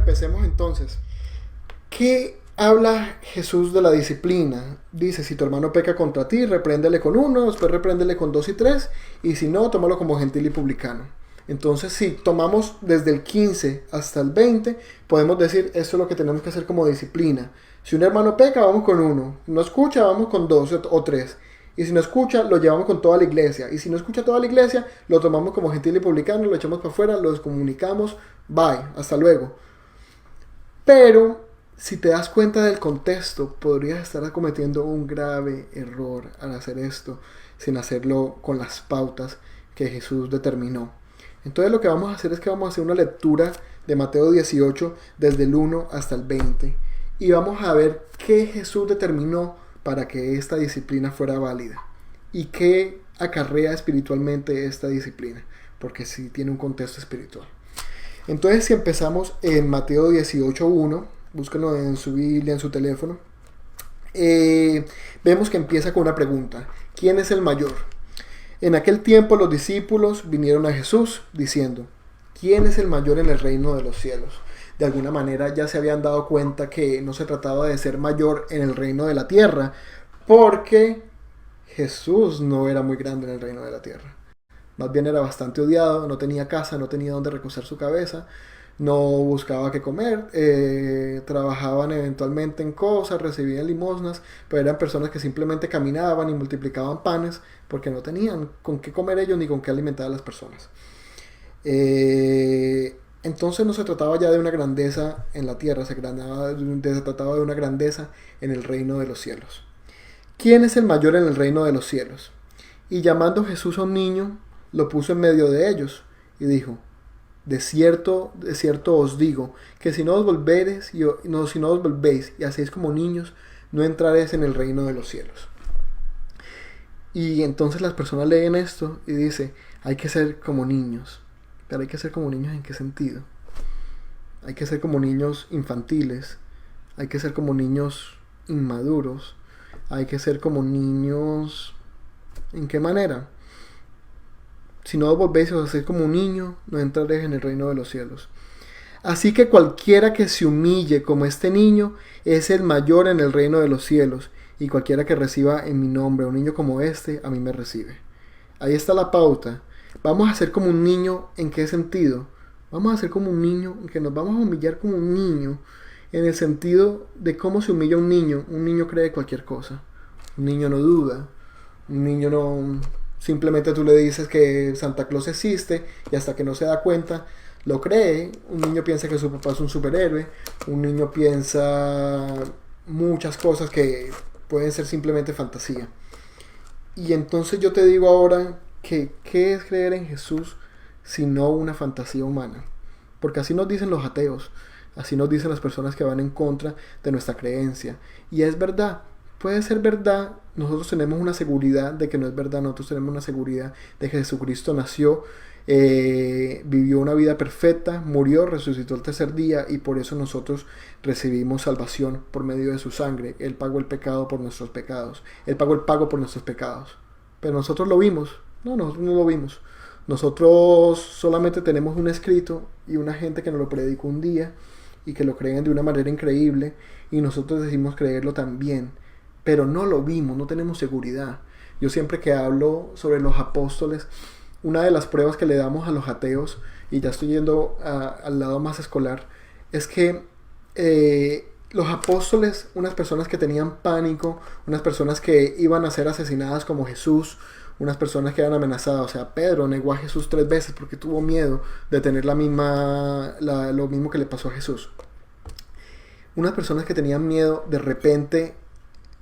empecemos entonces. ¿Qué habla Jesús de la disciplina? Dice, si tu hermano peca contra ti, repréndele con uno, después repréndele con dos y tres, y si no, tómalo como gentil y publicano. Entonces, si tomamos desde el 15 hasta el 20, podemos decir, esto es lo que tenemos que hacer como disciplina. Si un hermano peca, vamos con uno. No escucha, vamos con dos o tres. Y si no escucha, lo llevamos con toda la iglesia. Y si no escucha toda la iglesia, lo tomamos como gentil y publicano, lo echamos para afuera, lo descomunicamos. Bye, hasta luego. Pero, si te das cuenta del contexto, podrías estar cometiendo un grave error al hacer esto, sin hacerlo con las pautas que Jesús determinó. Entonces lo que vamos a hacer es que vamos a hacer una lectura de Mateo 18 desde el 1 hasta el 20 y vamos a ver qué Jesús determinó para que esta disciplina fuera válida y qué acarrea espiritualmente esta disciplina, porque sí tiene un contexto espiritual. Entonces si empezamos en Mateo 18:1, búsquenlo en su Biblia, en su teléfono, vemos que empieza con una pregunta: ¿quién es el mayor? En aquel tiempo los discípulos vinieron a Jesús diciendo, ¿quién es el mayor en el reino de los cielos? De alguna manera ya se habían dado cuenta que no se trataba de ser mayor en el reino de la tierra, porque Jesús no era muy grande en el reino de la tierra. Más bien era bastante odiado, no tenía casa, no tenía dónde recostar su cabeza, no buscaba qué comer, trabajaban eventualmente en cosas, recibían limosnas, pero eran personas que simplemente caminaban y multiplicaban panes porque no tenían con qué comer ellos ni con qué alimentar a las personas. Entonces no se trataba ya de una grandeza en la tierra, se trataba de una grandeza en el reino de los cielos. ¿Quién es el mayor en el reino de los cielos? Y llamando Jesús a un niño, lo puso en medio de ellos y dijo, de cierto os digo, que si no os volvéis y hacéis como niños, no entraréis en el reino de los cielos. Y entonces las personas leen esto y dice, hay que ser como niños. Pero hay que ser como niños, ¿en qué sentido? Hay que ser como niños infantiles, hay que ser como niños inmaduros, hay que ser como niños... ¿En qué manera? Si no os volvéis a hacer como un niño, no entraréis en el reino de los cielos. Así que cualquiera que se humille como este niño es el mayor en el reino de los cielos, y cualquiera que reciba en mi nombre a un niño como este, a mí me recibe. Ahí está la pauta. Vamos a ser como un niño, ¿en qué sentido? Vamos a ser como un niño, en que nos vamos a humillar como un niño, en el sentido de cómo se humilla un niño. Un niño cree cualquier cosa. Un niño no duda. Un niño no... Simplemente tú le dices que Santa Claus existe y hasta que no se da cuenta lo cree. Un niño piensa que su papá es un superhéroe. Un niño piensa muchas cosas que pueden ser simplemente fantasía. Y entonces yo te digo ahora que ¿qué es creer en Jesús sino una fantasía humana? Porque así nos dicen los ateos, así nos dicen las personas que van en contra de nuestra creencia. Y es verdad. Puede ser verdad, nosotros tenemos una seguridad de que no es verdad, nosotros tenemos una seguridad de que Jesucristo nació, vivió una vida perfecta, murió, resucitó el tercer día y por eso nosotros recibimos salvación por medio de su sangre. Él pagó el pecado por nuestros pecados, Él pagó el pago por nuestros pecados. Pero nosotros lo vimos, no, nosotros no lo vimos. Nosotros solamente tenemos un escrito y una gente que nos lo predicó un día y que lo creen de una manera increíble y nosotros decimos creerlo también. Pero no lo vimos, no tenemos seguridad. Yo siempre que hablo sobre los apóstoles, una de las pruebas que le damos a los ateos, y ya estoy yendo al lado más escolar, es que los apóstoles, unas personas que tenían pánico, unas personas que iban a ser asesinadas como Jesús, unas personas que eran amenazadas, o sea, Pedro negó a Jesús 3 veces porque tuvo miedo de tener lo mismo que le pasó a Jesús. Unas personas que tenían miedo, de repente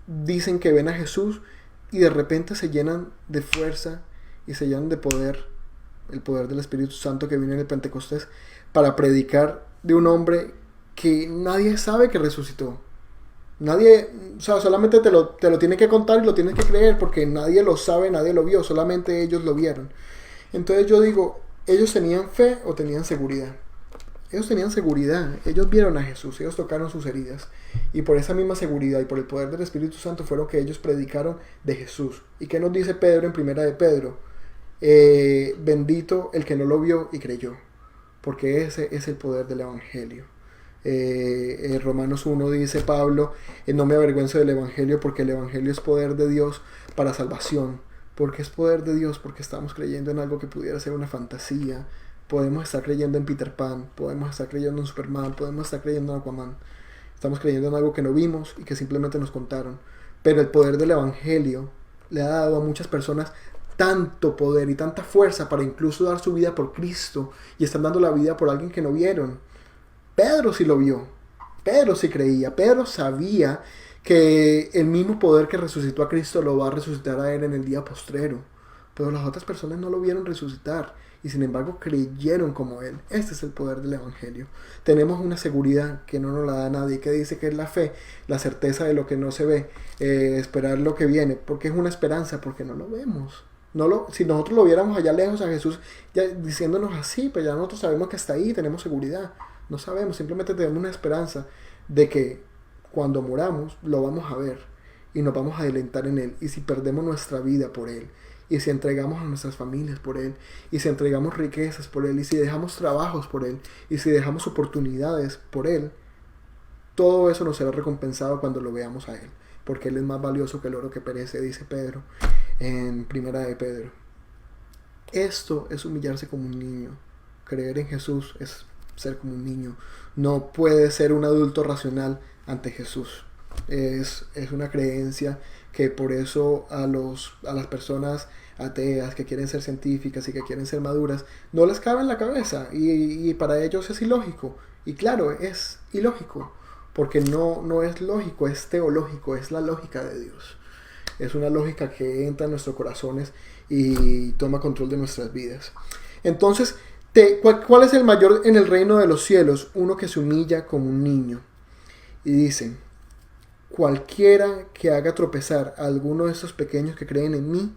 dicen que ven a Jesús y de repente se llenan de fuerza y se llenan de poder, el poder del Espíritu Santo que vino en el Pentecostés para predicar de un hombre que nadie sabe que resucitó. Nadie, o sea, solamente te lo tienen que contar y lo tienes que creer porque nadie lo sabe, nadie lo vio, solamente ellos lo vieron. Entonces yo digo, ¿ellos tenían fe o tenían seguridad? Ellos tenían seguridad, ellos vieron a Jesús, ellos tocaron sus heridas y por esa misma seguridad y por el poder del Espíritu Santo fueron que ellos predicaron de Jesús. ¿Y qué nos dice Pedro en primera de Pedro? Bendito el que no lo vio y creyó, porque ese es el poder del Evangelio. En Romanos 1 dice Pablo, no me avergüenzo del Evangelio porque el Evangelio es poder de Dios para salvación. Porque es poder de Dios, porque estamos creyendo en algo que pudiera ser una fantasía. Podemos estar creyendo en Peter Pan, podemos estar creyendo en Superman, podemos estar creyendo en Aquaman. Estamos creyendo en algo que no vimos y que simplemente nos contaron. Pero el poder del Evangelio le ha dado a muchas personas tanto poder y tanta fuerza para incluso dar su vida por Cristo, y están dando la vida por alguien que no vieron. Pedro sí lo vio, Pedro sí creía, Pedro sabía que el mismo poder que resucitó a Cristo lo va a resucitar a él en el día postrero. Pero las otras personas no lo vieron resucitar y sin embargo creyeron como él. Este es el poder del Evangelio. Tenemos una seguridad que no nos la da nadie, que dice que es la fe, la certeza de lo que no se ve, esperar lo que viene, porque es una esperanza, porque no lo vemos. Si nosotros lo viéramos allá lejos a Jesús ya diciéndonos así, pues ya nosotros sabemos que está ahí, tenemos seguridad. No sabemos, simplemente tenemos una esperanza de que cuando moramos lo vamos a ver y nos vamos a deleitar en Él. Y si perdemos nuestra vida por Él, y si entregamos a nuestras familias por Él, y si entregamos riquezas por Él, y si dejamos trabajos por Él, y si dejamos oportunidades por Él, todo eso nos será recompensado cuando lo veamos a Él, porque Él es más valioso que el oro que perece, dice Pedro en Primera de Pedro. Esto es humillarse como un niño. Creer en Jesús es ser como un niño. No puede ser un adulto racional ante Jesús. Es una creencia que por eso a las personas ateas que quieren ser científicas y que quieren ser maduras no les cabe en la cabeza, y para ellos es ilógico. Y claro, es ilógico porque no es lógico, es teológico, es la lógica de Dios. Es una lógica que entra en nuestros corazones y toma control de nuestras vidas. Entonces, ¿cuál es el mayor en el reino de los cielos? Uno que se humilla como un niño. Y dice: cualquiera que haga tropezar a alguno de estos pequeños que creen en mí,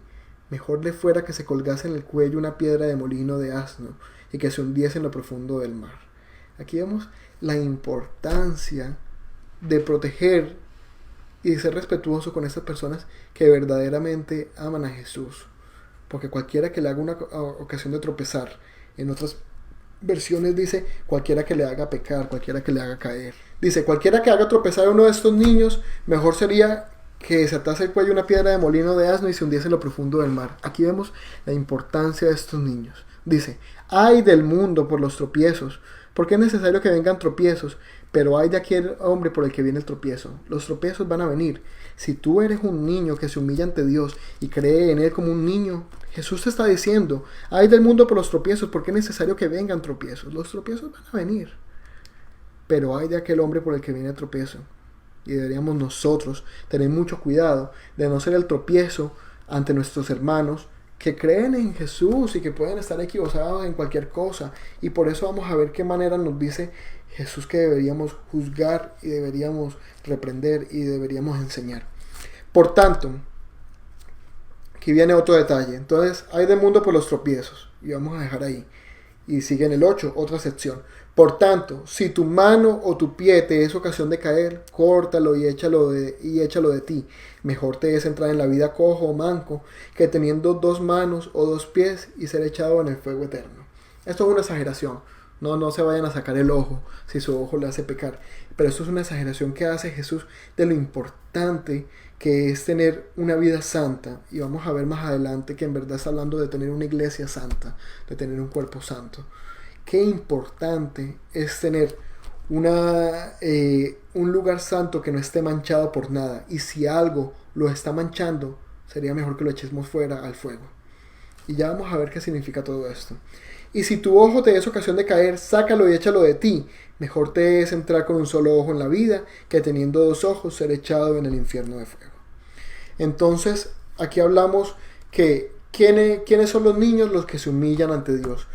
mejor le fuera que se colgase en el cuello una piedra de molino de asno y que se hundiese en lo profundo del mar. Aquí vemos la importancia de proteger y de ser respetuoso con estas personas que verdaderamente aman a Jesús. Porque cualquiera que le haga una ocasión de tropezar, en otras versiones dice cualquiera que le haga pecar, cualquiera que le haga caer. Dice cualquiera que haga tropezar a uno de estos niños, mejor sería que se atase el cuello una piedra de molino de asno y se hundiese en lo profundo del mar. Aquí vemos la importancia de estos niños. Dice: ay del mundo por los tropiezos, porque es necesario que vengan tropiezos, pero hay de aquel hombre por el que viene el tropiezo. Los tropiezos van a venir. Si tú eres un niño que se humilla ante Dios y cree en Él como un niño, Jesús te está diciendo: ay del mundo por los tropiezos, porque es necesario que vengan tropiezos. Los tropiezos van a venir, pero hay de aquel hombre por el que viene el tropiezo. Y deberíamos nosotros tener mucho cuidado de no ser el tropiezo ante nuestros hermanos que creen en Jesús y que pueden estar equivocados en cualquier cosa. Y por eso vamos a ver qué manera nos dice Jesús que deberíamos juzgar y deberíamos reprender y deberíamos enseñar. Por tanto, aquí viene otro detalle. Entonces, hay del mundo por los tropiezos. Y vamos a dejar ahí. Y sigue en el 8, otra sección. Por tanto, si tu mano o tu pie te es ocasión de caer, córtalo y échalo de ti. Mejor te es entrar en la vida cojo o manco, que teniendo 2 manos o 2 pies y ser echado en el fuego eterno. Esto es una exageración. No se vayan a sacar el ojo si su ojo le hace pecar. Pero esto es una exageración que hace Jesús de lo importante que es tener una vida santa. Y vamos a ver más adelante que en verdad está hablando de tener una iglesia santa, de tener un cuerpo santo. Qué importante es tener un lugar santo que no esté manchado por nada. Y si algo lo está manchando, sería mejor que lo echemos fuera al fuego. Y ya vamos a ver qué significa todo esto. Y si tu ojo te es ocasión de caer, sácalo y échalo de ti. Mejor te es entrar con un solo ojo en la vida, que teniendo 2 ojos ser echado en el infierno de fuego. Entonces, aquí hablamos que ¿quiénes son los niños? Los que se humillan ante Dios.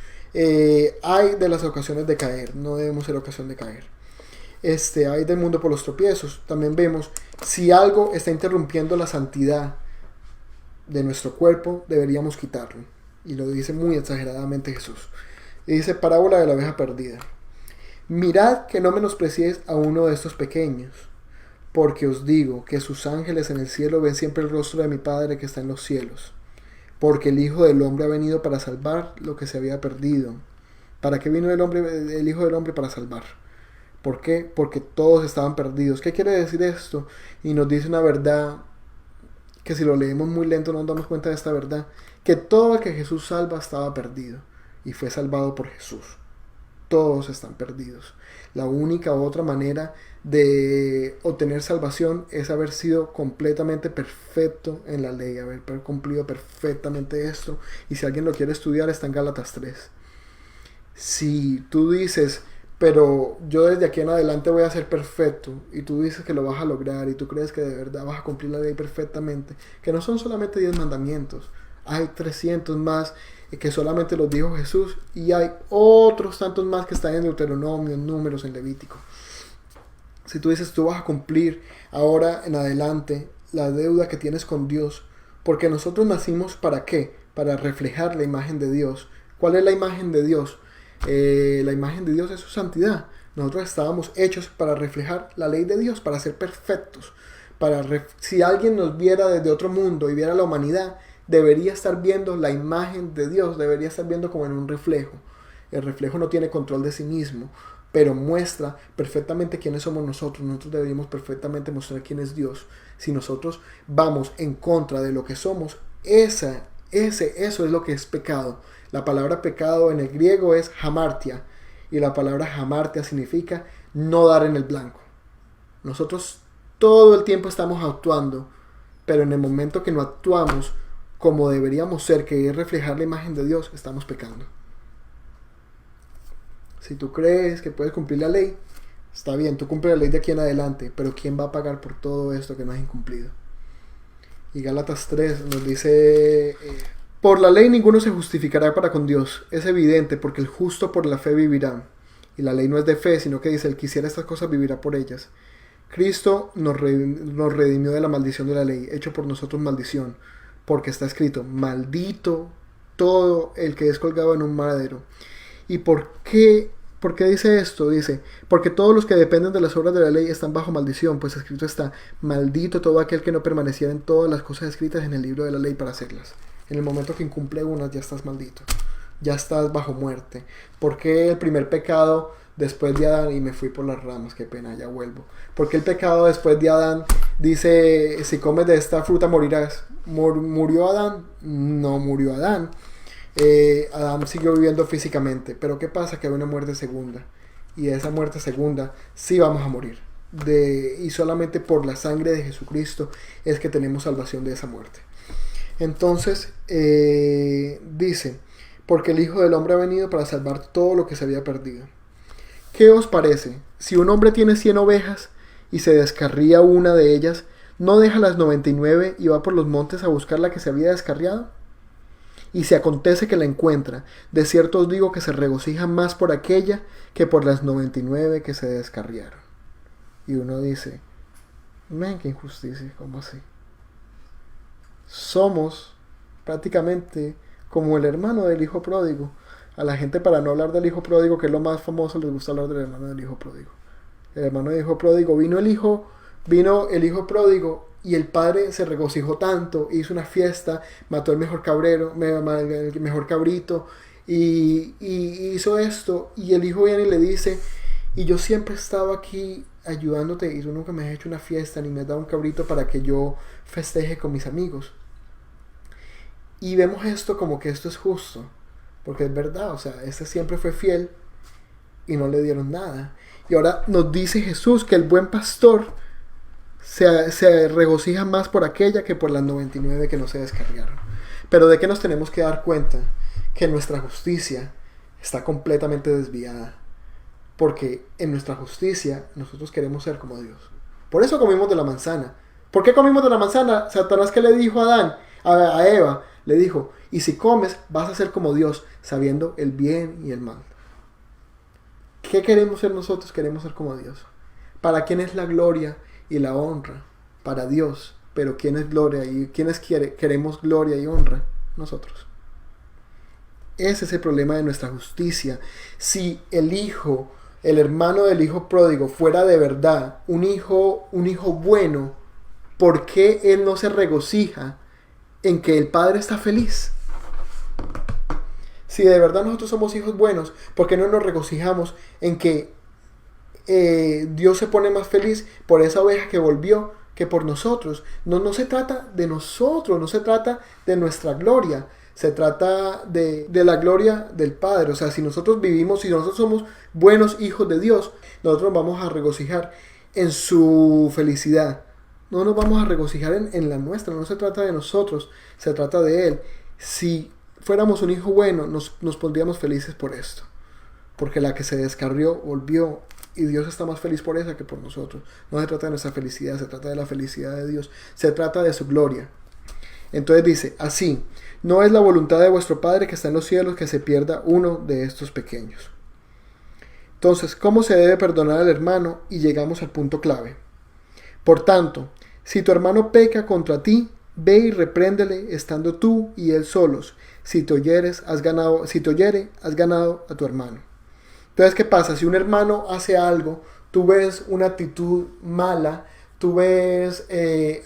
Hay de las ocasiones de caer, no debemos ser ocasión de caer. Hay del mundo por los tropiezos. También vemos si algo está interrumpiendo la santidad de nuestro cuerpo, deberíamos quitarlo. Y lo dice muy exageradamente Jesús. Y dice: parábola de la oveja perdida. Mirad que no menospreciéis a uno de estos pequeños, porque os digo que sus ángeles en el cielo ven siempre el rostro de mi Padre que está en los cielos. Porque el Hijo del Hombre ha venido para salvar lo que se había perdido. ¿Para qué vino el Hijo del Hombre? Para salvar. ¿Por qué? Porque todos estaban perdidos. ¿Qué quiere decir esto? Y nos dice una verdad que si lo leemos muy lento no nos damos cuenta de esta verdad. Que todo el que Jesús salva estaba perdido y fue salvado por Jesús. Todos están perdidos. La única otra manera de obtener salvación es haber sido completamente perfecto en la ley, haber cumplido perfectamente esto. Y si alguien lo quiere estudiar, está en Gálatas 3. Si tú dices, pero yo desde aquí en adelante voy a ser perfecto, y tú dices que lo vas a lograr, y tú crees que de verdad vas a cumplir la ley perfectamente, que no son solamente 10 mandamientos, hay 300 más que solamente los dijo Jesús, y hay otros tantos más que están en Deuteronomio, en Números, en Levítico. Si tú dices, tú vas a cumplir ahora en adelante la deuda que tienes con Dios, porque nosotros nacimos ¿para qué? Para reflejar la imagen de Dios. ¿Cuál es la imagen de Dios? La imagen de Dios es su santidad. Nosotros estábamos hechos para reflejar la ley de Dios, para ser perfectos. Si alguien nos viera desde otro mundo y viera la humanidad, debería estar viendo la imagen de Dios, debería estar viendo como en un reflejo. El reflejo no tiene control de sí mismo, pero muestra perfectamente quiénes somos nosotros. Nosotros deberíamos perfectamente mostrar quién es Dios. Si nosotros vamos en contra de lo que somos, eso es lo que es pecado. La palabra pecado en el griego es hamartia, y la palabra hamartia significa no dar en el blanco. Nosotros todo el tiempo estamos actuando, pero en el momento que no actuamos como deberíamos ser, que es reflejar la imagen de Dios, estamos pecando. Si tú crees que puedes cumplir la ley, está bien, tú cumples la ley de aquí en adelante, pero ¿quién va a pagar por todo esto que no has incumplido? Y Gálatas 3 nos dice, por la ley ninguno se justificará para con Dios. Es evidente, porque el justo por la fe vivirá. Y la ley no es de fe, sino que dice, el que hiciera estas cosas vivirá por ellas. Cristo nos redimió de la maldición de la ley, hecho por nosotros maldición, porque está escrito, maldito todo el que es colgado en un madero. ¿Y por qué dice esto? Dice, porque todos los que dependen de las obras de la ley están bajo maldición, pues escrito está, maldito todo aquel que no permaneciera en todas las cosas escritas en el libro de la ley para hacerlas. En el momento que incumple unas, ya estás maldito, ya estás bajo muerte. ¿Por qué el primer pecado después de Adán? Y me fui por las ramas, qué pena, ya vuelvo. ¿Por qué el pecado después de Adán dice, si comes de esta fruta morirás? ¿Murió Adán? No murió Adán. Adán siguió viviendo físicamente, pero ¿qué pasa? Que hay una muerte segunda, y de esa muerte segunda sí vamos a morir, y solamente por la sangre de Jesucristo es que tenemos salvación de esa muerte. Entonces dice, porque el Hijo del Hombre ha venido para salvar todo lo que se había perdido. ¿Qué os parece? Si un hombre tiene 100 ovejas y se descarría una de ellas, ¿no deja las 99 y va por los montes a buscar la que se había descarriado? Y si acontece que la encuentra, de cierto os digo que se regocija más por aquella que por las 99 que se descarriaron. Y uno dice, ven, qué injusticia, ¿cómo así? Somos prácticamente como el hermano del hijo pródigo. A la gente, para no hablar del hijo pródigo, que es lo más famoso, les gusta hablar del hermano del hijo pródigo. El hermano del hijo pródigo, vino el hijo pródigo, y el padre se regocijó tanto, hizo una fiesta, mató el mejor cabrito, y hizo esto, y el hijo viene y le dice, y yo siempre he estado aquí ayudándote, y tú nunca me has hecho una fiesta, ni me has dado un cabrito para que yo festeje con mis amigos. Y vemos esto como que esto es justo, porque es verdad, o sea, este siempre fue fiel, y no le dieron nada. Y ahora nos dice Jesús que el buen pastor se regocija más por aquella que por las 99 que no se descargaron. Pero ¿de qué nos tenemos que dar cuenta? Que nuestra justicia está completamente desviada. Porque en nuestra justicia nosotros queremos ser como Dios. Por eso comimos de la manzana. ¿Por qué comimos de la manzana? Satanás, ¿qué le dijo a Adán? A Eva le dijo, y si comes vas a ser como Dios, sabiendo el bien y el mal. ¿Qué queremos ser nosotros? Queremos ser como Dios. ¿Para quién es la gloria y la honra? Para Dios. Pero ¿quién es gloria y quiénes queremos gloria y honra? Nosotros. Ese es el problema de nuestra justicia. Si el hermano del hijo pródigo fuera de verdad un hijo bueno, ¿por qué él no se regocija en que el padre está feliz? Si de verdad nosotros somos hijos buenos, ¿por qué no nos regocijamos en que Dios se pone más feliz por esa oveja que volvió que por nosotros. No se trata de nosotros, no se trata de nuestra gloria, se trata de la gloria del Padre. O sea, si nosotros vivimos, si nosotros somos buenos hijos de Dios, nosotros nos vamos a regocijar en su felicidad. No nos vamos a regocijar en la nuestra. No se trata de nosotros, se trata de Él. Si fuéramos un hijo bueno, nos pondríamos felices por esto. Porque la que se descarrió volvió, y Dios está más feliz por esa que por nosotros. No se trata de nuestra felicidad, se trata de la felicidad de Dios. Se trata de su gloria. Entonces dice, así, no es la voluntad de vuestro Padre que está en los cielos que se pierda uno de estos pequeños. Entonces, ¿cómo se debe perdonar al hermano? Y llegamos al punto clave. Por tanto, si tu hermano peca contra ti, ve y repréndele estando tú y él solos. Si te oyere, has ganado a tu hermano. Entonces, ¿qué pasa? Si un hermano hace algo, tú ves una actitud mala, tú ves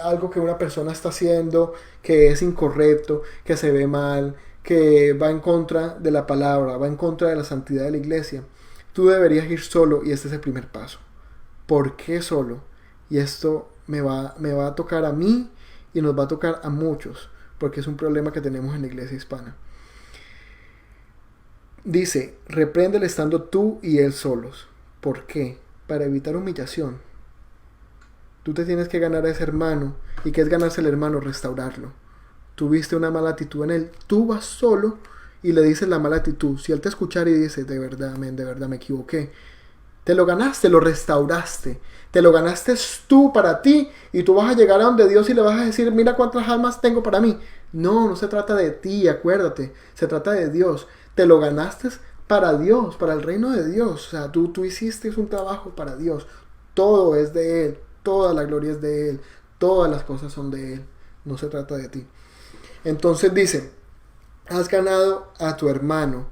algo que una persona está haciendo que es incorrecto, que se ve mal, que va en contra de la palabra, va en contra de la santidad de la iglesia, tú deberías ir solo, y este es el primer paso. ¿Por qué solo? Y esto me va a tocar a mí y nos va a tocar a muchos, porque es un problema que tenemos en la iglesia hispana. Dice, repréndele estando tú y él solos. ¿Por qué? Para evitar humillación. Tú te tienes que ganar a ese hermano. ¿Y qué es ganarse al hermano? Restaurarlo. Tuviste una mala actitud en él. Tú vas solo y le dices la mala actitud. Si él te escuchara y dice, de verdad me equivoqué. Te lo ganaste, lo restauraste. Te lo ganaste tú para ti. Y tú vas a llegar a donde Dios y le vas a decir, mira cuántas almas tengo para mí. No se trata de ti, acuérdate. Se trata de Dios. Te lo ganaste para Dios, para el reino de Dios. O sea, tú hiciste un trabajo para Dios. Todo es de Él. Toda la gloria es de Él. Todas las cosas son de Él. No se trata de ti. Entonces dice, has ganado a tu hermano.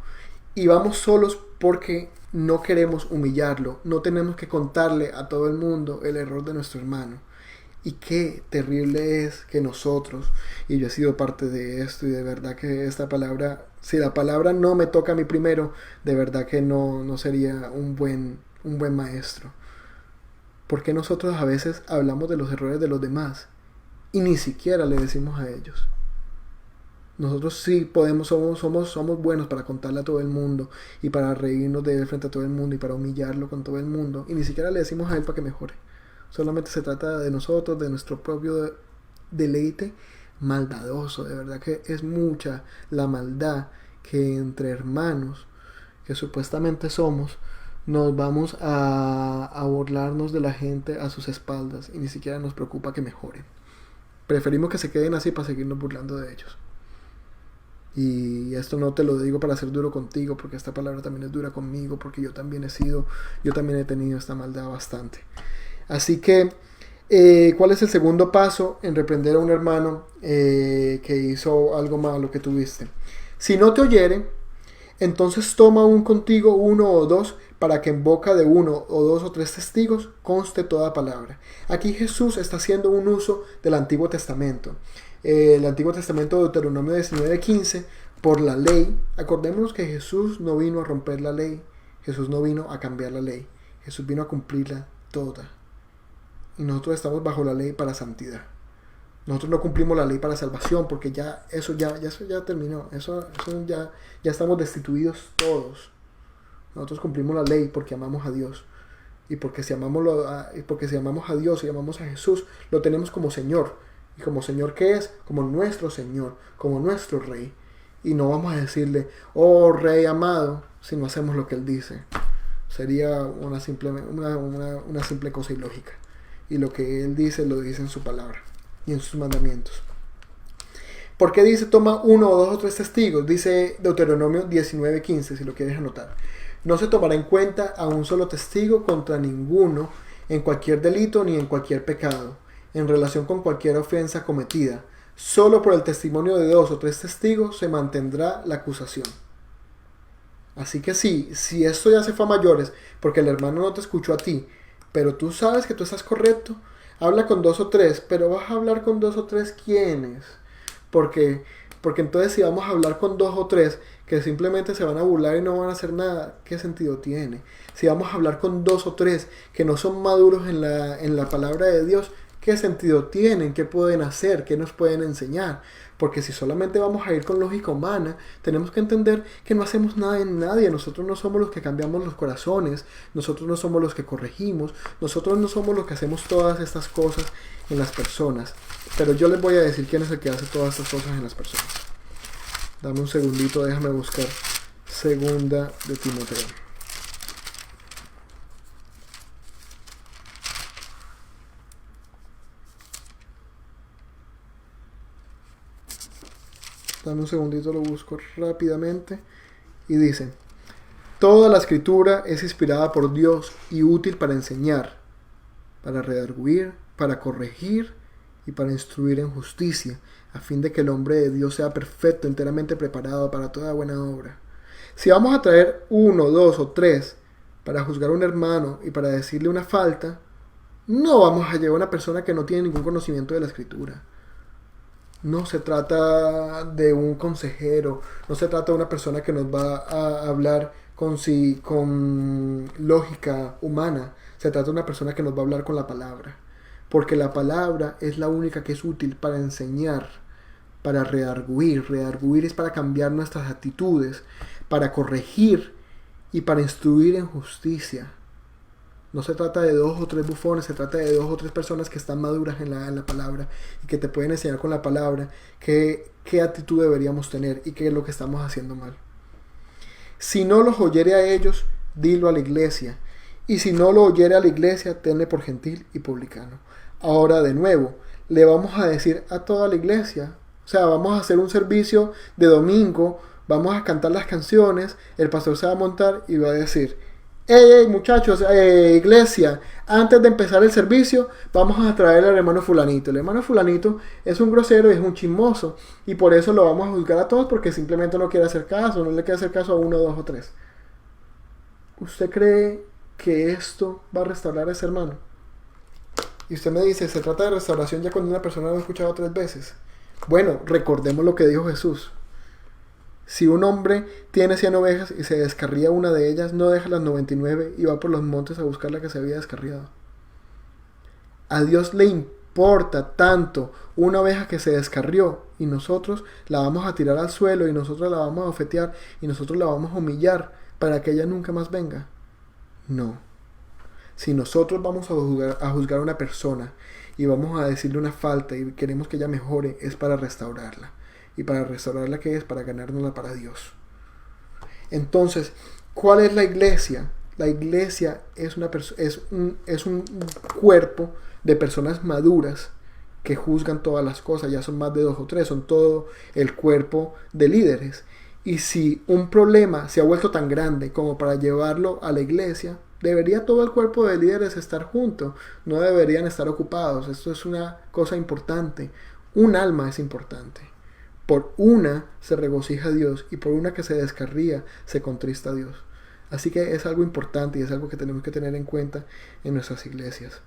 Y vamos solos porque no queremos humillarlo. No tenemos que contarle a todo el mundo el error de nuestro hermano. Y qué terrible es que nosotros, y yo he sido parte de esto, y de verdad que esta palabra, si la palabra no me toca a mí primero, de verdad que no sería un buen maestro. Porque nosotros a veces hablamos de los errores de los demás y ni siquiera le decimos a ellos. Nosotros sí podemos, somos buenos para contarle a todo el mundo y para reírnos de él frente a todo el mundo y para humillarlo con todo el mundo, y ni siquiera le decimos a él para que mejore. Solamente se trata de nosotros, de nuestro propio deleite maldadoso. De verdad que es mucha la maldad que entre hermanos, que supuestamente somos, nos vamos a burlarnos de la gente a sus espaldas y ni siquiera nos preocupa que mejoren. Preferimos que se queden así para seguirnos burlando de ellos. Y esto no te lo digo para ser duro contigo, porque esta palabra también es dura conmigo, porque yo también he tenido esta maldad bastante. Así que, ¿cuál es el segundo paso en reprender a un hermano que hizo algo malo que tuviste? Si no te oyere, entonces toma contigo uno o dos, para que en boca de uno o dos o tres testigos conste toda palabra. Aquí Jesús está haciendo un uso del Antiguo Testamento. El Antiguo Testamento, Deuteronomio 19:15, por la ley. Acordémonos que Jesús no vino a romper la ley, Jesús no vino a cambiar la ley, Jesús vino a cumplirla toda. Y nosotros estamos bajo la ley para santidad. Nosotros no cumplimos la ley para salvación, porque eso ya terminó. Eso ya estamos destituidos todos. Nosotros cumplimos la ley porque amamos a Dios. Y porque si amamos a Dios y amamos a Jesús, lo tenemos como Señor. Y como Señor, ¿qué es? Como nuestro Señor, como nuestro Rey. Y no vamos a decirle, oh Rey amado, si no hacemos lo que Él dice. Sería una simple cosa ilógica. Y lo que Él dice, lo dice en su palabra y en sus mandamientos. ¿Por qué dice toma uno o dos o tres testigos? Dice Deuteronomio 19:15, si lo quieres anotar. No se tomará en cuenta a un solo testigo contra ninguno en cualquier delito ni en cualquier pecado, en relación con cualquier ofensa cometida. Solo por el testimonio de dos o tres testigos se mantendrá la acusación. Así que si esto ya se fue a mayores, porque el hermano no te escuchó a ti, pero tú sabes que tú estás correcto, habla con dos o tres. Pero vas a hablar con dos o tres, ¿quiénes? Porque entonces si vamos a hablar con dos o tres que simplemente se van a burlar y no van a hacer nada, ¿qué sentido tiene? Si vamos a hablar con 2 o 3 que no son maduros en la palabra de Dios, ¿qué sentido tienen? ¿Qué pueden hacer? ¿Qué nos pueden enseñar? Porque si solamente vamos a ir con lógica humana, tenemos que entender que no hacemos nada en nadie. Nosotros no somos los que cambiamos los corazones, nosotros no somos los que corregimos, nosotros no somos los que hacemos todas estas cosas en las personas. Pero yo les voy a decir quién es el que hace todas estas cosas en las personas. Dame un segundito, déjame buscar segunda de Timoteo. Dame un segundito, lo busco rápidamente. Y dice: toda la escritura es inspirada por Dios y útil para enseñar, para redarguir, para corregir y para instruir en justicia, a fin de que el hombre de Dios sea perfecto, enteramente preparado para toda buena obra. Si vamos a traer 1, 2 o 3 para juzgar a un hermano y para decirle una falta, no vamos a llevar a una persona que no tiene ningún conocimiento de la escritura. No se trata de un consejero, no se trata de una persona que nos va a hablar con lógica humana. Se trata de una persona que nos va a hablar con la palabra. Porque la palabra es la única que es útil para enseñar, para redarguir. Redarguir es para cambiar nuestras actitudes, para corregir y para instruir en justicia. No se trata de 2 o 3 bufones, se trata de 2 o 3 personas que están maduras en la palabra y que te pueden enseñar con la palabra qué actitud deberíamos tener y qué es lo que estamos haciendo mal. Si no los oyere a ellos, dilo a la iglesia. Y si no lo oyere a la iglesia, tenle por gentil y publicano. Ahora de nuevo, le vamos a decir a toda la iglesia. O sea, vamos a hacer un servicio de domingo, vamos a cantar las canciones, el pastor se va a montar y va a decir: hey muchachos, iglesia, antes de empezar el servicio vamos a traer al hermano fulanito. El hermano fulanito es un grosero y es un chismoso, y por eso lo vamos a juzgar a todos porque simplemente no quiere hacer caso, no le quiere hacer caso a 1, 2 o 3. ¿Usted cree que esto va a restaurar a ese hermano? Y usted me dice: se trata de restauración ya cuando una persona lo ha escuchado 3 veces. Bueno, recordemos lo que dijo Jesús. Si un hombre tiene 100 ovejas y se descarría una de ellas, no deja las 99 y va por los montes a buscar la que se había descarriado. A Dios le importa tanto una oveja que se descarrió y nosotros la vamos a tirar al suelo y nosotros la vamos a ofetear y nosotros la vamos a humillar para que ella nunca más venga. No. Si nosotros vamos a juzgar a una persona y vamos a decirle una falta y queremos que ella mejore, es para restaurarla. Y para restaurarla, ¿qué es? Para ganárnosla para Dios. Entonces, ¿cuál es la iglesia? La iglesia es un cuerpo de personas maduras que juzgan todas las cosas. Ya son más de 2 o 3, son todo el cuerpo de líderes. Y si un problema se ha vuelto tan grande como para llevarlo a la iglesia, debería todo el cuerpo de líderes estar junto. No deberían estar ocupados. Esto es una cosa importante. Un alma es importante. Por una se regocija Dios y por una que se descarría se contrista a Dios. Así que es algo importante y es algo que tenemos que tener en cuenta en nuestras iglesias.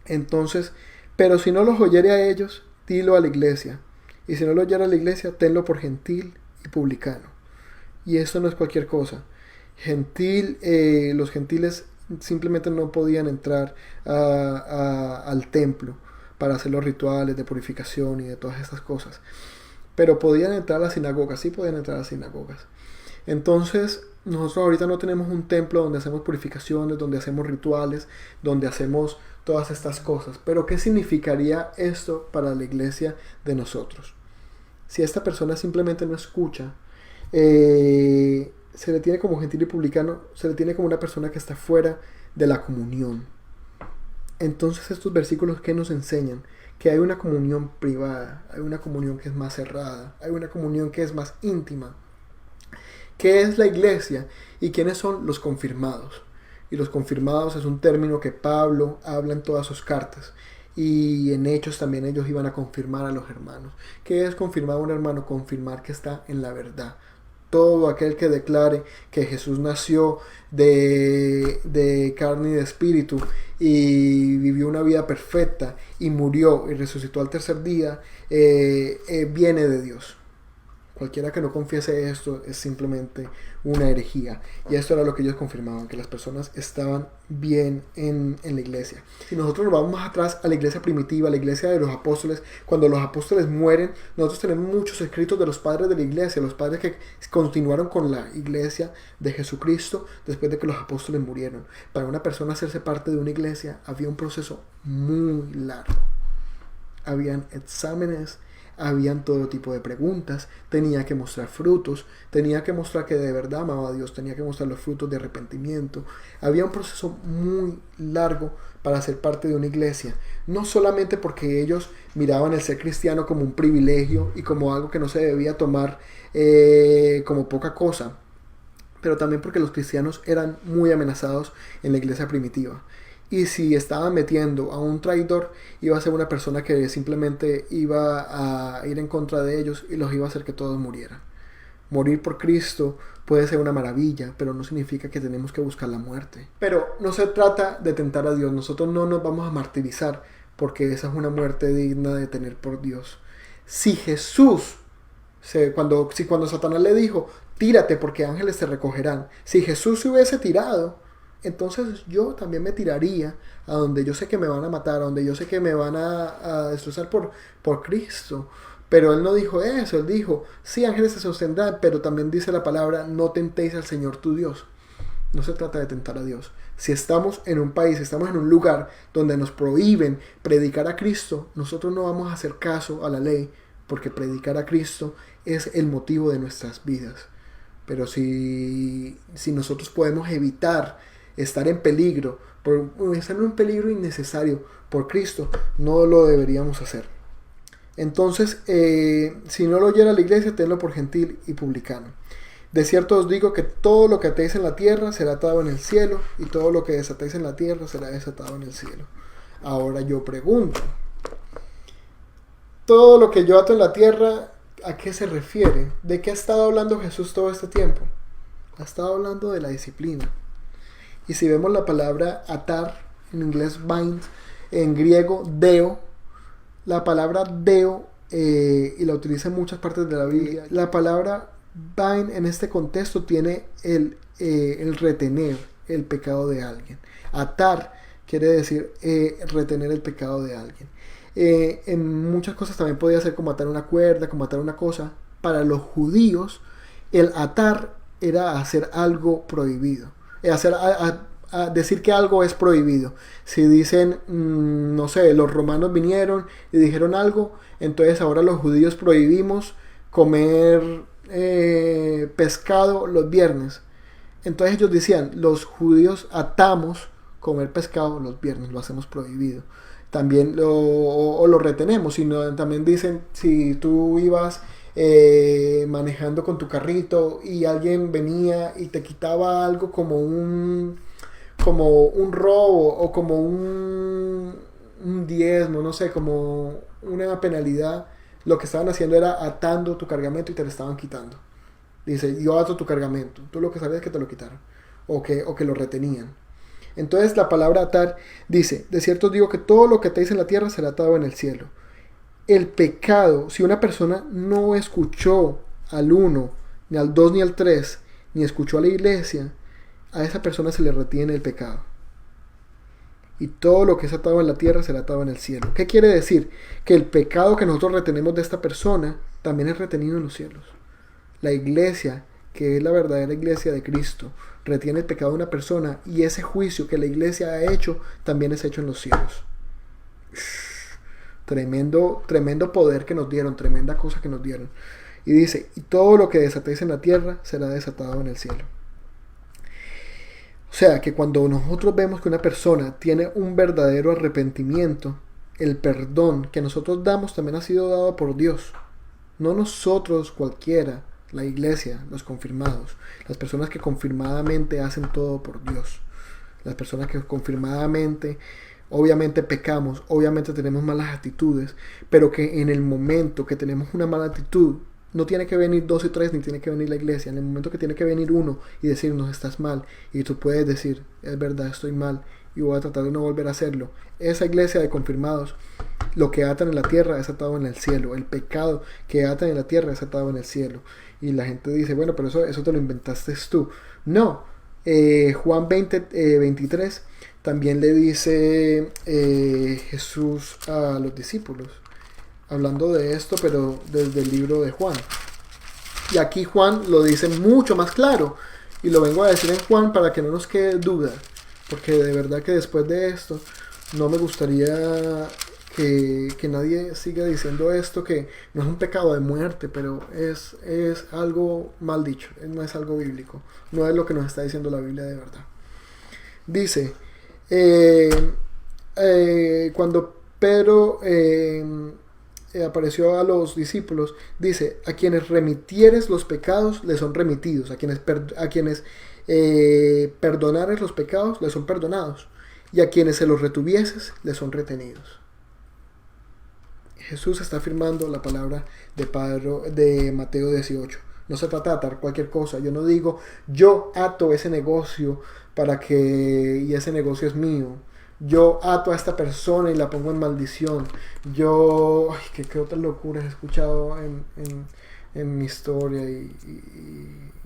Entonces, pero si no los oyere a ellos, dilo a la iglesia. Y si no lo oyere a la iglesia, tenlo por gentil y publicano. Y esto no es cualquier cosa. Los gentiles simplemente no podían entrar al templo para hacer los rituales de purificación y de todas estas cosas. Pero podían entrar a las sinagogas, sí podían entrar a las sinagogas. Entonces, nosotros ahorita no tenemos un templo donde hacemos purificaciones, donde hacemos rituales, donde hacemos todas estas cosas. Pero, ¿qué significaría esto para la iglesia de nosotros? Si esta persona simplemente no escucha, se le tiene como gentil y publicano, se le tiene como una persona que está fuera de la comunión. Entonces, estos versículos, ¿qué nos enseñan? Que hay una comunión privada, hay una comunión que es más cerrada, hay una comunión que es más íntima. ¿Qué es la iglesia? ¿Y quiénes son los confirmados? Y los confirmados es un término que Pablo habla en todas sus cartas. Y en Hechos también ellos iban a confirmar a los hermanos. ¿Qué es confirmar a un hermano? Confirmar que está en la verdad. Todo aquel que declare que Jesús nació de carne y de espíritu y vivió una vida perfecta y murió y resucitó al tercer día, viene de Dios. Cualquiera que no confiese esto es simplemente una herejía. Y esto era lo que ellos confirmaban, que las personas estaban bien en la iglesia. Si nosotros nos vamos más atrás a la iglesia primitiva, a la iglesia de los apóstoles, cuando los apóstoles mueren, nosotros tenemos muchos escritos de los padres de la iglesia, los padres que continuaron con la iglesia de Jesucristo después de que los apóstoles murieron. Para una persona hacerse parte de una iglesia había un proceso muy largo. Habían exámenes, habían todo tipo de preguntas, tenía que mostrar frutos, tenía que mostrar que de verdad amaba a Dios, tenía que mostrar los frutos de arrepentimiento. Había un proceso muy largo para ser parte de una iglesia, no solamente porque ellos miraban el ser cristiano como un privilegio y como algo que no se debía tomar como poca cosa, pero también porque los cristianos eran muy amenazados en la iglesia primitiva. Y si estaban metiendo a un traidor, iba a ser una persona que simplemente iba a ir en contra de ellos y los iba a hacer que todos murieran. Morir por Cristo puede ser una maravilla, pero no significa que tenemos que buscar la muerte. Pero no se trata de tentar a Dios. Nosotros no nos vamos a martirizar porque esa es una muerte digna de tener por Dios. Si Jesús, cuando Satanás le dijo, tírate porque ángeles te recogerán. Si Jesús se hubiese tirado, entonces yo también me tiraría a donde yo sé que me van a matar, a donde yo sé que me van a destrozar por Cristo. Pero él no dijo eso, él dijo, sí, ángeles se sostendrán, pero también dice la palabra, no tentéis al Señor tu Dios. No se trata de tentar a Dios. Si estamos en un país, estamos en un lugar donde nos prohíben predicar a Cristo, nosotros no vamos a hacer caso a la ley, porque predicar a Cristo es el motivo de nuestras vidas. Pero si nosotros podemos evitar estar en peligro, estar en un peligro innecesario por Cristo, no lo deberíamos hacer. Entonces, si no lo oyera la iglesia, tenlo por gentil y publicano. De cierto os digo que todo lo que atéis en la tierra será atado en el cielo, y todo lo que desatéis en la tierra será desatado en el cielo. Ahora yo pregunto, todo lo que yo ato en la tierra, ¿a qué se refiere? ¿De qué ha estado hablando Jesús todo este tiempo? Ha estado hablando de la disciplina. Y si vemos la palabra atar, en inglés bind, en griego deo, la palabra deo, y la utiliza en muchas partes de la Biblia, la palabra bind en este contexto tiene el retener el pecado de alguien. Atar quiere decir retener el pecado de alguien. En muchas cosas también podía ser como atar una cuerda, como atar una cosa. Para los judíos, el atar era hacer algo prohibido. A decir que algo es prohibido. Si dicen, no sé, los romanos vinieron y dijeron algo, entonces ahora los judíos prohibimos comer pescado los viernes. Entonces ellos decían, los judíos atamos comer pescado los viernes, lo hacemos prohibido. También lo retenemos, sino también dicen, si tú ibas manejando con tu carrito y alguien venía y te quitaba algo como un robo o como un diezmo, no sé, como una penalidad, lo que estaban haciendo era atando tu cargamento y te lo estaban quitando. Dice, yo ato tu cargamento, tú lo que sabías es que te lo quitaron o que lo retenían. Entonces la palabra atar dice, de cierto os digo que todo lo que atéis en la tierra será atado en el cielo. El pecado, si una persona no escuchó al 1, ni al 2, ni al 3, ni escuchó a la iglesia, a esa persona se le retiene el pecado. Y todo lo que es atado en la tierra será atado en el cielo. ¿Qué quiere decir? Que el pecado que nosotros retenemos de esta persona también es retenido en los cielos. La iglesia, que es la verdadera iglesia de Cristo, retiene el pecado de una persona, y ese juicio que la iglesia ha hecho también es hecho en los cielos. Tremendo poder que nos dieron, tremenda cosa que nos dieron. Y dice, y todo lo que desatéis en la tierra será desatado en el cielo. O sea que cuando nosotros vemos que una persona tiene un verdadero arrepentimiento, el perdón que nosotros damos también ha sido dado por Dios. No nosotros cualquiera, la iglesia, los confirmados, las personas que confirmadamente hacen todo por Dios. Las personas que confirmadamente, obviamente pecamos, obviamente tenemos malas actitudes, pero que en el momento que tenemos una mala actitud, no tiene que venir 2 y 3, ni tiene que venir la iglesia. En el momento que tiene que venir uno y decirnos, estás mal, y tú puedes decir, es verdad, estoy mal, y voy a tratar de no volver a hacerlo. Esa iglesia de confirmados lo que atan en la tierra es atado en el cielo, el pecado que atan en la tierra es atado en el cielo. Y la gente dice, bueno, pero eso te lo inventaste tú. No, Juan 23 también le dice Jesús a los discípulos, hablando de esto, pero desde el libro de Juan. Y aquí Juan lo dice mucho más claro. Y lo vengo a decir en Juan para que no nos quede duda. Porque de verdad que después de esto no me gustaría que nadie siga diciendo esto, que no es un pecado de muerte, pero es algo mal dicho. No es algo bíblico. No es lo que nos está diciendo la Biblia de verdad. Dice, cuando Pedro apareció a los discípulos, dice, a quienes remitieres los pecados les son remitidos, a quienes perdonares los pecados les son perdonados, y a quienes se los retuvieses les son retenidos. Jesús está afirmando la palabra de Mateo 18. No se trata de atar cualquier cosa. Yo no digo, yo ato ese negocio y ese negocio es mío. Yo ato a esta persona y la pongo en maldición. ¿Qué otras locuras he escuchado en mi historia?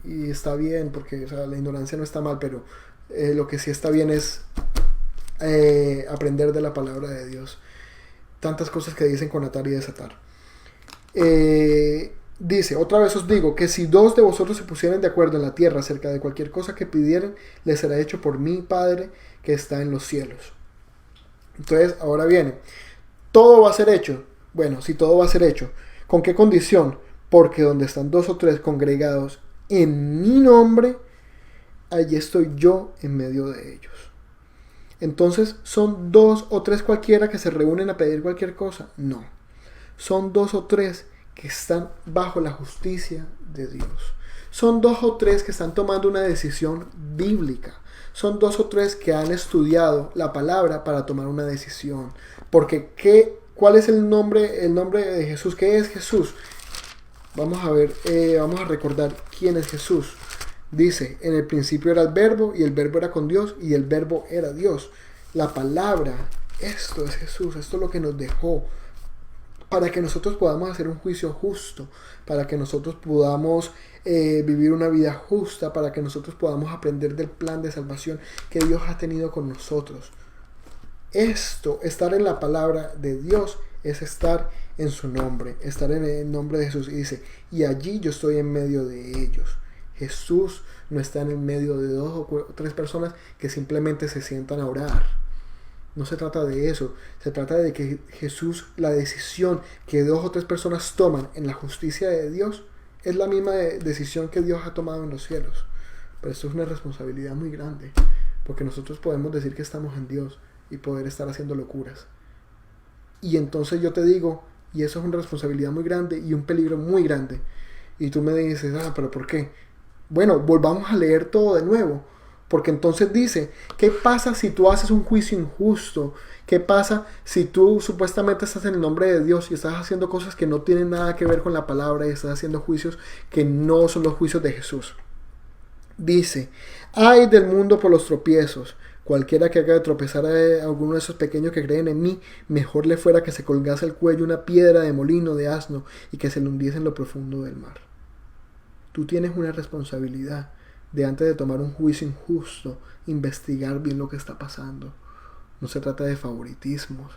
Y está bien, porque la ignorancia no está mal, pero lo que sí está bien es aprender de la palabra de Dios. Tantas cosas que dicen con atar y desatar. Dice, otra vez os digo, que si dos de vosotros se pusieran de acuerdo en la tierra acerca de cualquier cosa que pidieran, les será hecho por mi Padre que está en los cielos. Entonces, ahora viene, todo va a ser hecho. Bueno, si todo va a ser hecho, ¿con qué condición? Porque donde están dos o tres congregados en mi nombre, allí estoy yo en medio de ellos. Entonces, ¿son dos o tres cualquiera que se reúnen a pedir cualquier cosa? No. Son dos o tres que están bajo la justicia de Dios. Son dos o tres que están tomando una decisión bíblica. Son dos o tres que han estudiado la palabra para tomar una decisión. Porque ¿cuál es el nombre de Jesús? ¿Qué es Jesús? Vamos a recordar quién es Jesús. Dice, en el principio era el verbo, y el verbo era con Dios, y el verbo era Dios. La palabra, esto es Jesús, esto es lo que nos dejó, para que nosotros podamos hacer un juicio justo, para que nosotros podamos vivir una vida justa, para que nosotros podamos aprender del plan de salvación que Dios ha tenido con nosotros. Estar en la palabra de Dios, es estar en su nombre, estar en el nombre de Jesús. Y dice, y allí yo estoy en medio de ellos. Jesús no está en el medio de dos o tres personas que simplemente se sientan a orar. No se trata de eso. Se trata de que Jesús, la decisión que dos o tres personas toman en la justicia de Dios, es la misma decisión que Dios ha tomado en los cielos. Pero esto es una responsabilidad muy grande, porque nosotros podemos decir que estamos en Dios y poder estar haciendo locuras. Y entonces yo te digo, y eso es una responsabilidad muy grande y un peligro muy grande. Y tú me dices, pero ¿por qué? Bueno, volvamos a leer todo de nuevo. Porque entonces dice, ¿qué pasa si tú haces un juicio injusto? ¿Qué pasa si tú supuestamente estás en el nombre de Dios y estás haciendo cosas que no tienen nada que ver con la palabra y estás haciendo juicios que no son los juicios de Jesús? Dice, ay del mundo por los tropiezos. Cualquiera que haga de tropezar a alguno de esos pequeños que creen en mí, mejor le fuera que se colgase al cuello una piedra de molino de asno y que se le hundiese en lo profundo del mar. Tú tienes una responsabilidad de, antes de tomar un juicio injusto, investigar bien lo que está pasando. No se trata de favoritismos,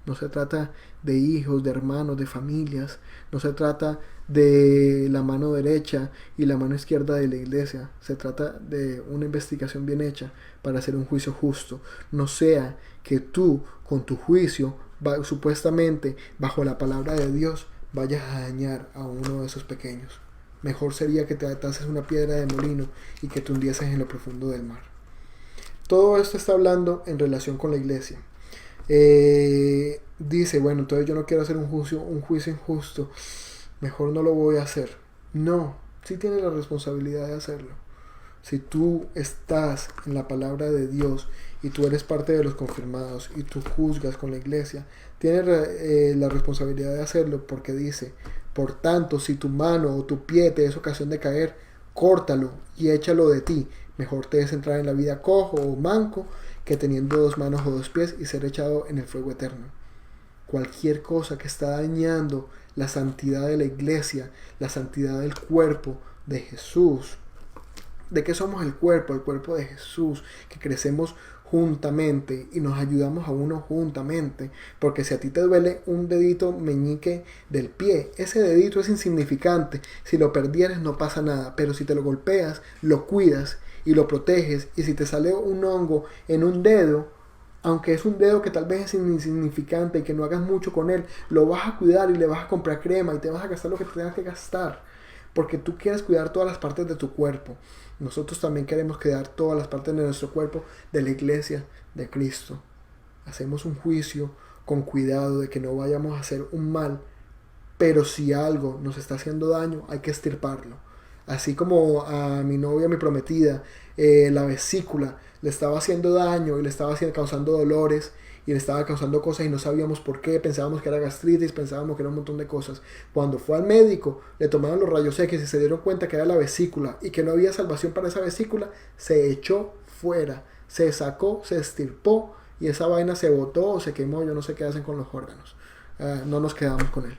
no se trata de hijos, de hermanos, de familias, no se trata de la mano derecha y la mano izquierda de la iglesia. Se trata de una investigación bien hecha para hacer un juicio justo. No sea que tú, con tu juicio, supuestamente bajo la palabra de Dios, vayas a dañar a uno de esos pequeños. Mejor sería que te atases una piedra de molino y que te hundieses en lo profundo del mar. Todo esto está hablando en relación con la iglesia. Dice, bueno, entonces yo no quiero hacer un juicio injusto. Mejor no lo voy a hacer. No, sí tienes la responsabilidad de hacerlo. Si tú estás en la palabra de Dios y tú eres parte de los confirmados y tú juzgas con la iglesia, tienes la responsabilidad de hacerlo, porque dice, por tanto, si tu mano o tu pie te es ocasión de caer, córtalo y échalo de ti. Mejor te es entrar en la vida cojo o manco que teniendo dos manos o dos pies y ser echado en el fuego eterno. cualquier cosa que está dañando la santidad de la iglesia, la santidad del cuerpo de Jesús. ¿De qué somos el cuerpo? El cuerpo de Jesús, que crecemos juntamente y nos ayudamos a uno juntamente. Porque si a ti te duele un dedito meñique del pie, ese dedito es insignificante. Si lo perdieres no pasa nada, pero si te lo golpeas, lo cuidas y lo proteges. Y si te sale un hongo en un dedo, aunque es un dedo que tal vez es insignificante y que no hagas mucho con él, lo vas a cuidar y le vas a comprar crema y te vas a gastar lo que te tengas que gastar, porque tú quieres cuidar todas las partes de tu cuerpo. Nosotros también queremos cuidar todas las partes de nuestro cuerpo, de la iglesia de Cristo. Hacemos un juicio con cuidado de que no vayamos a hacer un mal, pero si algo nos está haciendo daño, hay que extirparlo. Así como a mi novia, mi prometida, la vesícula le estaba haciendo daño y le estaba causando dolores y le estaba causando cosas y no sabíamos por qué, pensábamos que era gastritis, pensábamos que era un montón de cosas. Cuando fue al médico, le tomaron los rayos X y se dieron cuenta que era la vesícula y que no había salvación para esa vesícula, se echó fuera, se sacó, se extirpó y esa vaina se botó o se quemó, yo no sé qué hacen con los órganos. No nos quedamos con él.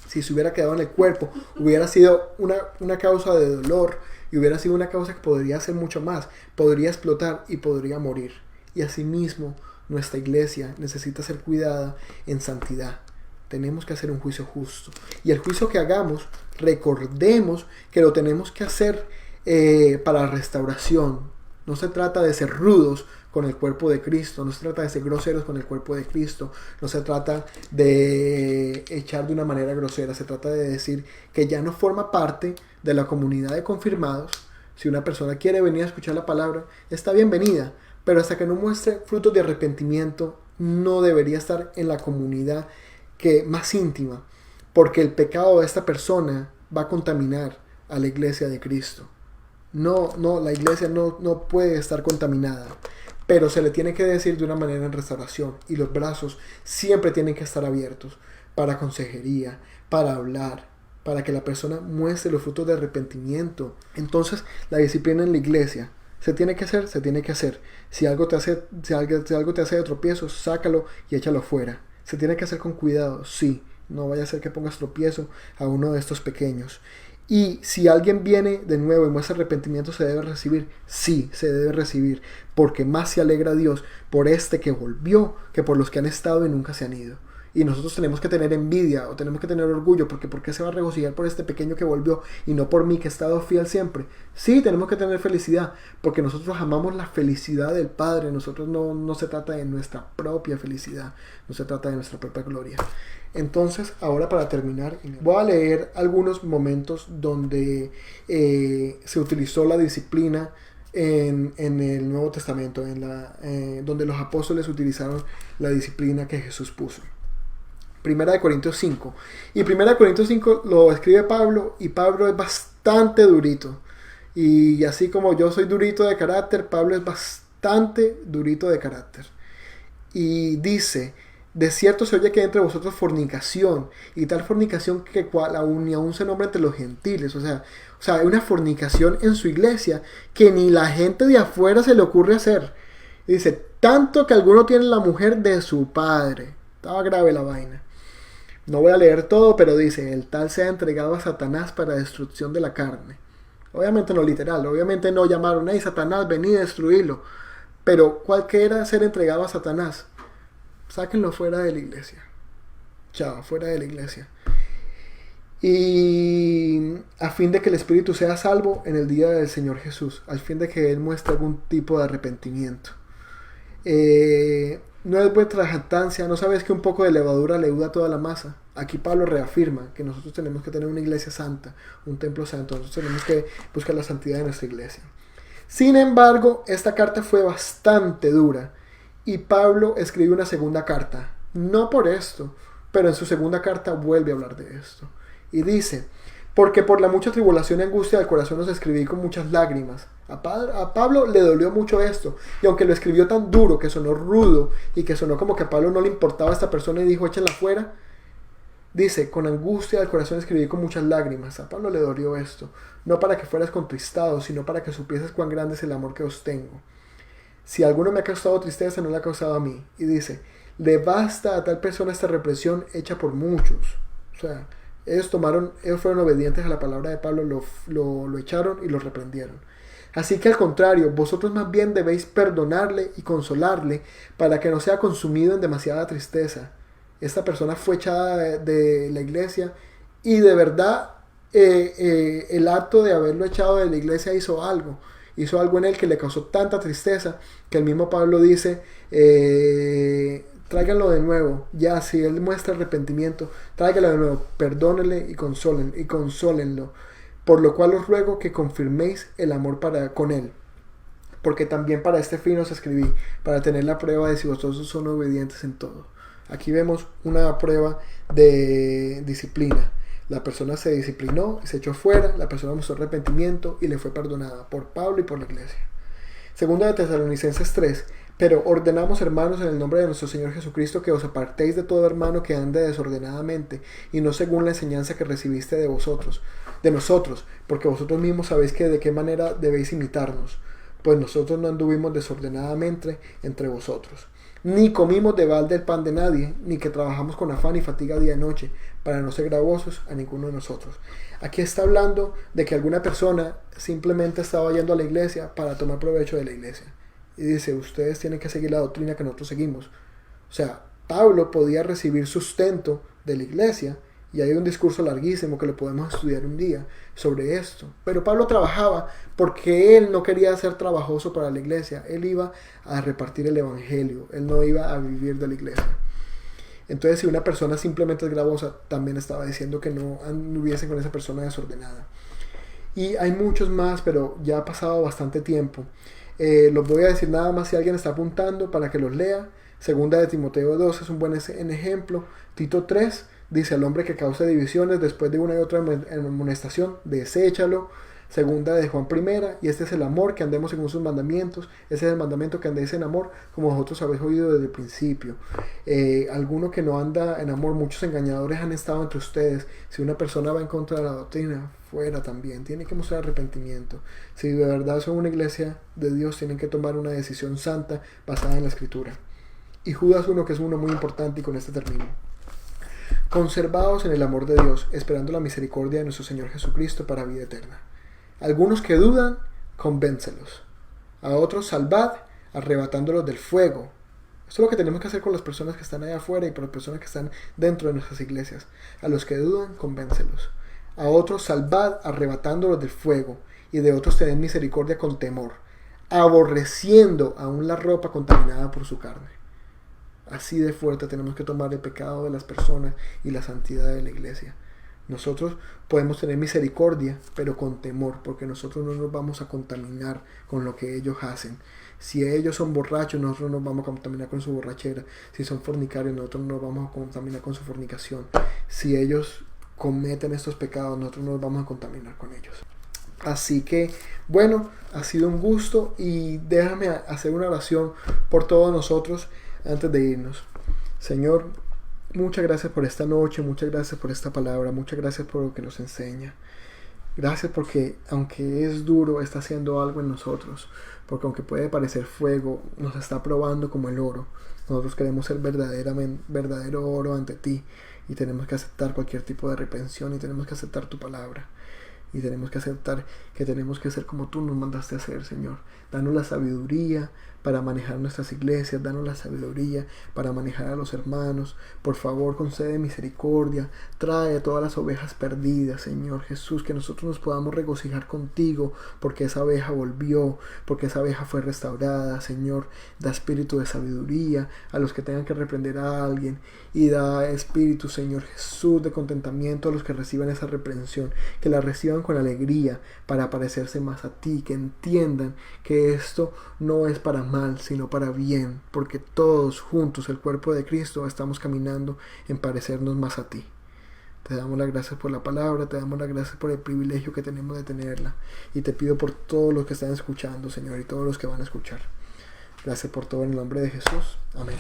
Si se hubiera quedado en el cuerpo, hubiera sido una causa de dolor y hubiera sido una causa que podría hacer mucho más, podría explotar y podría morir. Y asimismo, nuestra iglesia necesita ser cuidada en santidad. Tenemos que hacer un juicio justo. Y el juicio que hagamos, recordemos que lo tenemos que hacer para restauración. No se trata de ser rudos con el cuerpo de Cristo, no se trata de ser groseros con el cuerpo de Cristo, no se trata de echar de una manera grosera, se trata de decir que ya no forma parte de la comunidad de confirmados. Si una persona quiere venir a escuchar la palabra, está bienvenida, pero hasta que no muestre frutos de arrepentimiento, no debería estar en la comunidad más íntima, porque el pecado de esta persona va a contaminar a la iglesia de Cristo. No, la iglesia no puede estar contaminada, pero se le tiene que decir de una manera en restauración, y los brazos siempre tienen que estar abiertos para consejería, para hablar, para que la persona muestre los frutos de arrepentimiento. Entonces, la disciplina en la iglesia se tiene que hacer, se tiene que hacer. Si algo te hace de tropiezo, sácalo y échalo fuera. Se tiene que hacer con cuidado, sí. No vaya a ser que pongas tropiezo a uno de estos pequeños. Y si alguien viene de nuevo y muestra arrepentimiento, ¿se debe recibir? Sí, se debe recibir, porque más se alegra Dios por este que volvió que por los que han estado y nunca se han ido. Y nosotros tenemos que tener envidia o tenemos que tener orgullo, porque ¿por qué se va a regocijar por este pequeño que volvió y no por mí que he estado fiel siempre? Sí, tenemos que tener felicidad, porque nosotros amamos la felicidad del Padre. Nosotros no se trata de nuestra propia felicidad, no se trata de nuestra propia gloria. Entonces, ahora para terminar, voy a leer algunos momentos donde se utilizó la disciplina en el Nuevo Testamento, donde los apóstoles utilizaron la disciplina que Jesús puso. Primera de Corintios 5. Y Primera de Corintios 5 lo escribe Pablo, y Pablo es bastante durito. Y así como yo soy durito de carácter, Pablo es bastante durito de carácter. Y dice: de cierto se oye que hay entre vosotros fornicación, y tal fornicación que cual aún se nombra entre los gentiles. O sea, hay una fornicación en su iglesia que ni la gente de afuera se le ocurre hacer. Y dice: tanto que alguno tiene la mujer de su padre. Estaba grave la vaina. No voy a leer todo, pero dice: el tal sea entregado a Satanás para destrucción de la carne. Obviamente no literal, obviamente no llamaron: hey Satanás, vení a destruirlo. Pero ¿cuál que era ser entregado a Satanás? Sáquenlo fuera de la iglesia. Chao, fuera de la iglesia. Y a fin de que el espíritu sea salvo en el día del Señor Jesús, al fin de que Él muestre algún tipo de arrepentimiento. No es vuestra jactancia, no sabes que un poco de levadura leuda toda la masa. Aquí Pablo reafirma que nosotros tenemos que tener una iglesia santa, un templo santo. Nosotros tenemos que buscar la santidad de nuestra iglesia. Sin embargo, esta carta fue bastante dura, y Pablo escribe una segunda carta, no por esto, pero en su segunda carta vuelve a hablar de esto. Y dice: porque por la mucha tribulación y angustia del corazón os escribí con muchas lágrimas. A Pablo le dolió mucho esto, y aunque lo escribió tan duro, que sonó rudo, y que sonó como que a Pablo no le importaba a esta persona y dijo: échenla fuera, dice: con angustia del corazón escribí con muchas lágrimas. A Pablo le dolió esto, no para que fueras contristado, sino para que supieses cuán grande es el amor que os tengo. Si alguno me ha causado tristeza, no le ha causado a mí. Y dice: le basta a tal persona esta represión hecha por muchos. O sea, ellos fueron obedientes a la palabra de Pablo, lo echaron y lo reprendieron. Así que al contrario, vosotros más bien debéis perdonarle y consolarle para que no sea consumido en demasiada tristeza. Esta persona fue echada de la iglesia y de verdad el acto de haberlo echado de la iglesia hizo algo en él que le causó tanta tristeza que el mismo Pablo dice, tráiganlo de nuevo, ya si él muestra arrepentimiento, tráiganlo de nuevo, perdónenle y consólenlo, por lo cual os ruego que confirméis el amor con él, porque también para este fin os escribí, para tener la prueba de si vosotros son obedientes en todo. Aquí vemos una prueba de disciplina. La persona se disciplinó, se echó fuera, la persona mostró arrepentimiento y le fue perdonada por Pablo y por la iglesia. Segunda de Tesalonicenses 3. Pero ordenamos, hermanos, en el nombre de nuestro Señor Jesucristo, que os apartéis de todo hermano que ande desordenadamente, y no según la enseñanza que recibiste de nosotros, porque vosotros mismos sabéis que de qué manera debéis imitarnos, pues nosotros no anduvimos desordenadamente entre vosotros, ni comimos de balde el pan de nadie, ni que trabajamos con afán y fatiga día y noche, para no ser gravosos a ninguno de nosotros. Aquí está hablando de que alguna persona simplemente estaba yendo a la iglesia para tomar provecho de la iglesia. Y dice, ustedes tienen que seguir la doctrina que nosotros seguimos. O sea, Pablo podía recibir sustento de la iglesia, y hay un discurso larguísimo que lo podemos estudiar un día sobre esto. Pero Pablo trabajaba porque él no quería ser trabajoso para la iglesia. Él iba a repartir el evangelio. Él no iba a vivir de la iglesia. Entonces, si una persona simplemente es gravosa, también estaba diciendo que no anduviesen con esa persona desordenada. Y hay muchos más, pero ya ha pasado bastante tiempo. Los voy a decir nada más si alguien está apuntando para que los lea. Segunda de Timoteo 2 es un buen ejemplo. Tito 3 dice, al hombre que cause divisiones después de una y otra amonestación, deséchalo. Segunda de Juan 1, y este es el amor, que andemos según sus mandamientos. Ese es el mandamiento, que andéis en amor, como vosotros habéis oído desde el principio. Alguno que no anda en amor, muchos engañadores han estado entre ustedes. Si una persona va en contra de la doctrina, fuera también. Tiene que mostrar arrepentimiento. Si de verdad son una iglesia de Dios, tienen que tomar una decisión santa basada en la Escritura. Y Judas 1, que es uno muy importante, y con este termino. Conservaos en el amor de Dios, esperando la misericordia de nuestro Señor Jesucristo para vida eterna. Algunos que dudan, convéncelos. A otros salvad, arrebatándolos del fuego. Esto es lo que tenemos que hacer con las personas que están allá afuera y con las personas que están dentro de nuestras iglesias. A los que dudan, convéncelos. A otros salvad, arrebatándolos del fuego. Y de otros tened misericordia con temor, aborreciendo aún la ropa contaminada por su carne. Así de fuerte tenemos que tomar el pecado de las personas y la santidad de la iglesia. Nosotros podemos tener misericordia, pero con temor, porque nosotros no nos vamos a contaminar con lo que ellos hacen. Si ellos son borrachos, nosotros nos vamos a contaminar con su borrachera. Si son fornicarios, nosotros nos vamos a contaminar con su fornicación. Si ellos cometen estos pecados, nosotros nos vamos a contaminar con ellos. Así que, bueno, ha sido un gusto, y déjame hacer una oración por todos nosotros antes de irnos. Señor, muchas gracias por esta noche, muchas gracias por esta palabra, muchas gracias por lo que nos enseña. Gracias porque, aunque es duro, está haciendo algo en nosotros. Porque aunque puede parecer fuego, nos está probando como el oro. Nosotros queremos ser verdadero oro ante ti, y tenemos que aceptar cualquier tipo de reprensión, y tenemos que aceptar tu palabra. Y tenemos que aceptar que tenemos que ser como tú nos mandaste a ser, Señor. Danos la sabiduría para manejar nuestras iglesias, danos la sabiduría para manejar a los hermanos. Por favor, concede misericordia, trae todas las ovejas perdidas, Señor Jesús, que nosotros nos podamos regocijar contigo, porque esa oveja volvió, porque esa oveja fue restaurada, Señor. Da espíritu de sabiduría a los que tengan que reprender a alguien, y da espíritu, Señor Jesús, de contentamiento a los que reciban esa reprensión, que la reciban con alegría para parecerse más a ti, que entiendan que esto no es para mal, sino para bien, porque todos juntos, el cuerpo de Cristo, estamos caminando en parecernos más a ti. Te damos las gracias por la palabra, te damos las gracias por el privilegio que tenemos de tenerla, y te pido por todos los que están escuchando, Señor, y todos los que van a escuchar. Gracias por todo, en el nombre de Jesús. Amén.